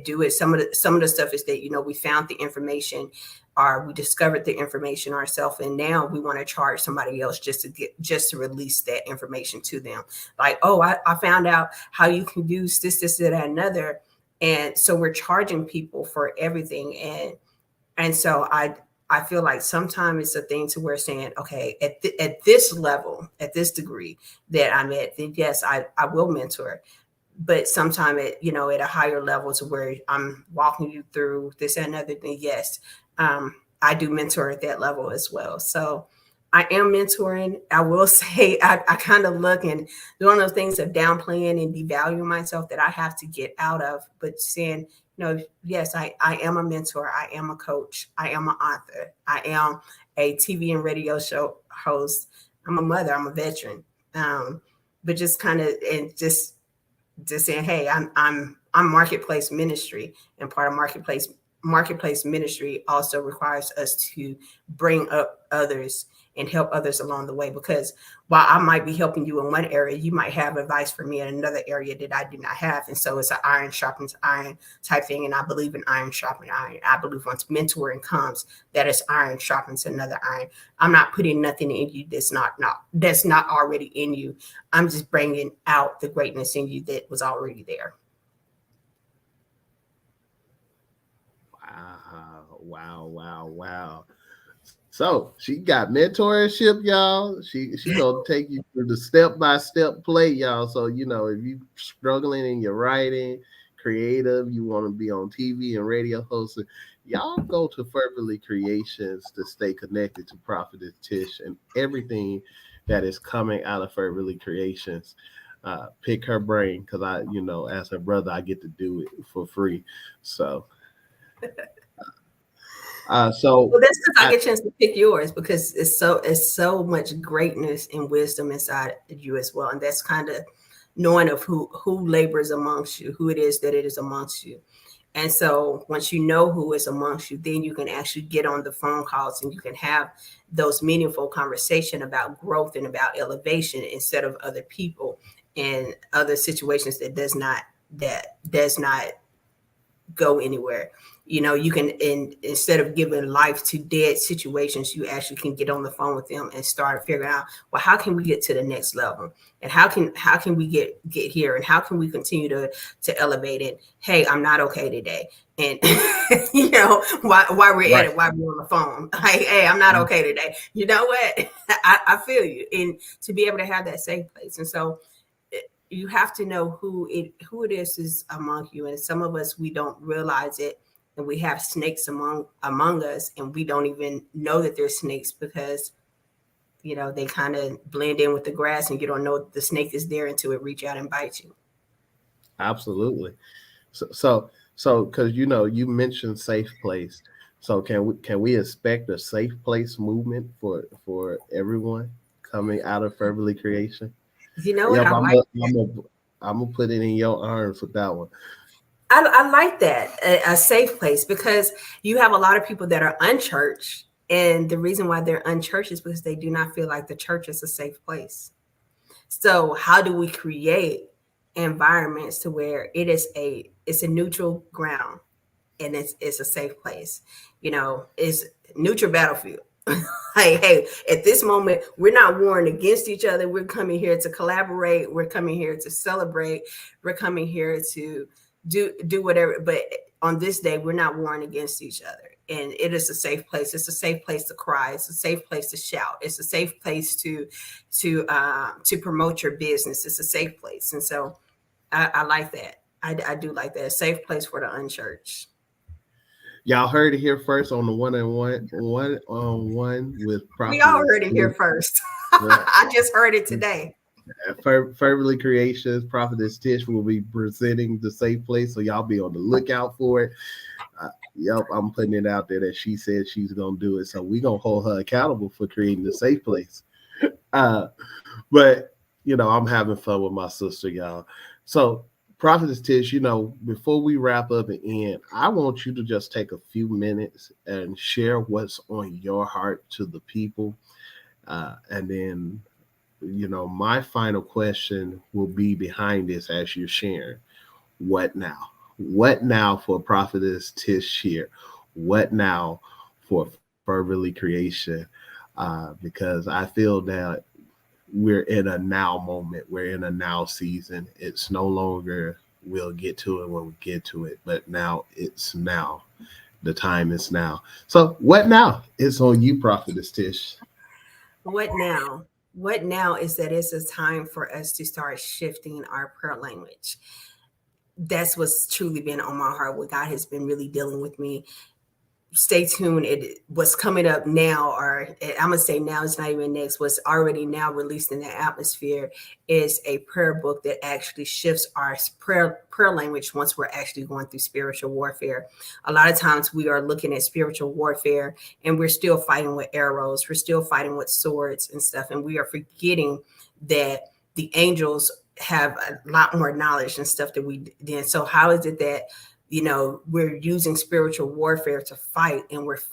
do it. Some of the stuff is that we found the information or we discovered the information ourselves, and now we want to charge somebody else just to release that information to them. Like, oh, I found out how you can use this, that, another. And so we're charging people for everything. And so I feel like sometimes it's a thing to where saying, okay, at this level, at this degree that I'm at, then yes, I will mentor. But sometimes at a higher level to where I'm walking you through this and another thing, yes, I do mentor at that level as well. So I am mentoring. I will say I kind of look and one of those things of downplaying and devaluing myself that I have to get out of, but saying, yes, I am a mentor. I am a coach. I am an author. I am a TV and radio show host. I'm a mother. I'm a veteran. But just kind of, and just saying, hey, I'm marketplace ministry, and part of marketplace ministry also requires us to bring up others and help others along the way. Because while I might be helping you in one area, you might have advice for me in another area that I do not have. And so it's an iron sharpens iron type thing. And I believe in iron sharpening iron. I believe once mentoring comes, that is iron sharpens another iron. I'm not putting nothing in you that's not already in you. I'm just bringing out the greatness in you that was already there. Wow, wow, wow, wow. So she got mentorship, y'all. She gonna take you through the step by step play, y'all. So if you struggling in your writing, creative, you want to be on TV and radio hosting, y'all go to Fervently Creations to stay connected to Prophetess Tish and everything that is coming out of Fervently Creations. Pick her brain because as her brother, I get to do it for free. So, so Well, that's because I I get a chance to pick yours because it's so much greatness and wisdom inside you as well, and that's kind of knowing of who labors amongst you, who it is that it is amongst you. And so once you know who is amongst you, then you can actually get on the phone calls and you can have those meaningful conversation about growth and about elevation instead of other people and other situations that does not go anywhere. You can instead of giving life to dead situations, you actually can get on the phone with them and start figuring out, well, how can we get to the next level, and how can we get here, and how can we continue to elevate it. Hey, I'm not okay today, and why we're at right. it, why we're on the phone. Hey, I'm not okay today. You know what? I feel you, and to be able to have that safe place. And so you have to know who it is among you. And some of us, we don't realize it, and we have snakes among us, and we don't even know that they're snakes because they kind of blend in with the grass, and you don't know the snake is there until it reach out and bite you. Absolutely. So because you mentioned safe place. So can we expect a safe place movement for everyone coming out of Fervently Creation? You know what? Yep, I I'm like gonna I'm gonna I'm gonna put it in your arms with that one. I like that, a safe place, because you have a lot of people that are unchurched, and the reason why they're unchurched is because they do not feel like the church is a safe place. So how do we create environments to where it's a neutral ground, and it's a safe place? It's neutral battlefield. Hey, at this moment, we're not warring against each other. We're coming here to collaborate. We're coming here to celebrate. We're coming here to do whatever. But on this day, we're not warring against each other. And it is a safe place. It's a safe place to cry. It's a safe place to shout. It's a safe place to promote your business. It's a safe place. And so I like that. I do like that. A safe place for the unchurched. Y'all heard it here first on the one-on-one with We all Prophetess heard it here Tish. first. Yeah. I just heard it today. Fervently Creations, Prophetess Tish will be presenting the safe place, so y'all be on the lookout for it. Yep, I'm putting it out there that she said she's gonna do it, so we gonna hold her accountable for creating the safe place. Uh, but I'm having fun with my sister, y'all. So, Prophetess Tish, before we wrap up and end, I want you to just take a few minutes and share what's on your heart to the people, and then my final question will be behind this as you're sharing. What now? What now for Prophetess Tish Shearer? What now for Fervently Creation? Because I feel that we're in a now moment. We're in a now season. It's no longer we'll get to it when we get to it, but now it's now. The time is now. So what now? It's on you, Prophetess Tish. What now? What now is that it's a time for us to start shifting our prayer language. That's what's truly been on my heart. What God has been really dealing with me. Stay tuned. What's coming up now, or I'm gonna say now, it's not even next. What's already now released in the atmosphere is a prayer book that actually shifts our prayer language once we're actually going through spiritual warfare. A lot of times we are looking at spiritual warfare and we're still fighting with arrows, we're still fighting with swords and stuff, and we are forgetting that the angels have a lot more knowledge and stuff that we did. So how is it that we're using spiritual warfare to fight, and with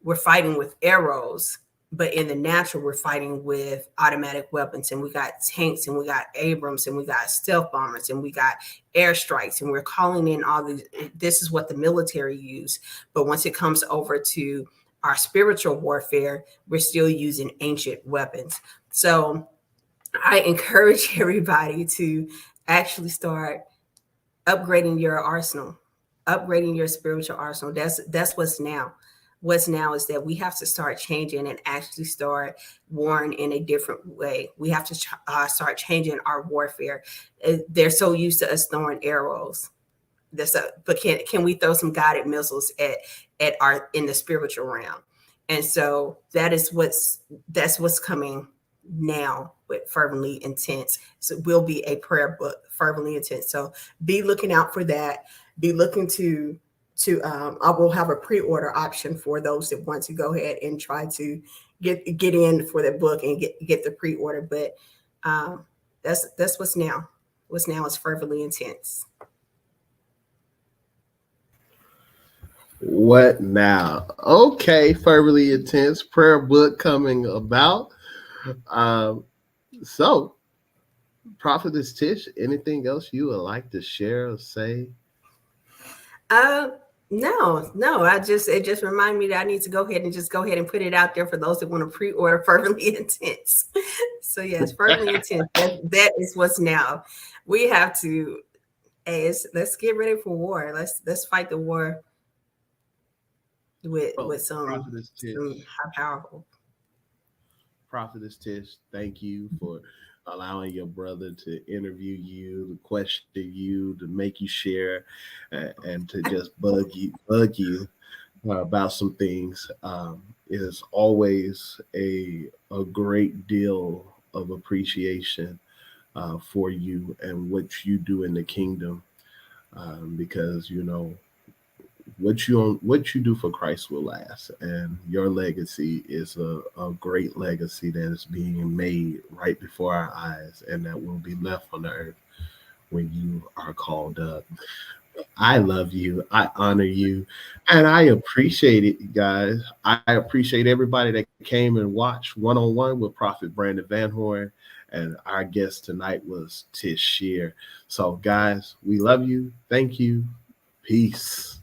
we're fighting with arrows, but in the natural we're fighting with automatic weapons, and we got tanks, and we got Abrams, and we got stealth bombers, and we got airstrikes, and we're calling in all these. This is what the military use, but once it comes over to our spiritual warfare, we're still using ancient weapons. So I encourage everybody to actually start upgrading your arsenal, upgrading your spiritual arsenal. That's what's now. what's now is that we have to start changing and actually start warring in a different way. We have to start changing our warfare. They're so used to us throwing arrows. But can we throw some guided missiles at our in the spiritual realm? And so that's what's coming now with Fervently Intense. So it will be a prayer book, Fervently Intense. So be looking out for that. Be looking to I will have a pre-order option for those that want to go ahead and try to get in for the book and get the pre-order. But um, that's what's now. What's now is Fervently Intense. What now? Okay, fervently intense prayer book coming about. Um, so, Prophetess Tish, anything else you would like to share or say? Uh, no. It just reminded me that I need to go ahead and put it out there for those that want to pre-order Fervently Intense. So yes, Fervently Intense. That is what's now. We have to. Hey, let's get ready for war. Let's fight the war with Prophetess Tish. some high powerful. Prophetess Tish, thank you for allowing your brother to interview you, to question you, to make you share, and to just bug you about some things. It is always a great deal of appreciation for you and what you do in the kingdom, because what you do for Christ will last, and your legacy is a great legacy that is being made right before our eyes, and that will be left on the earth when you are called up. I love you. I honor you. And I appreciate it, guys. I appreciate everybody that came and watched One on One with Prophet Brandon VanHorn. And our guest tonight was Tish Shearer. So, guys, we love you. Thank you. Peace.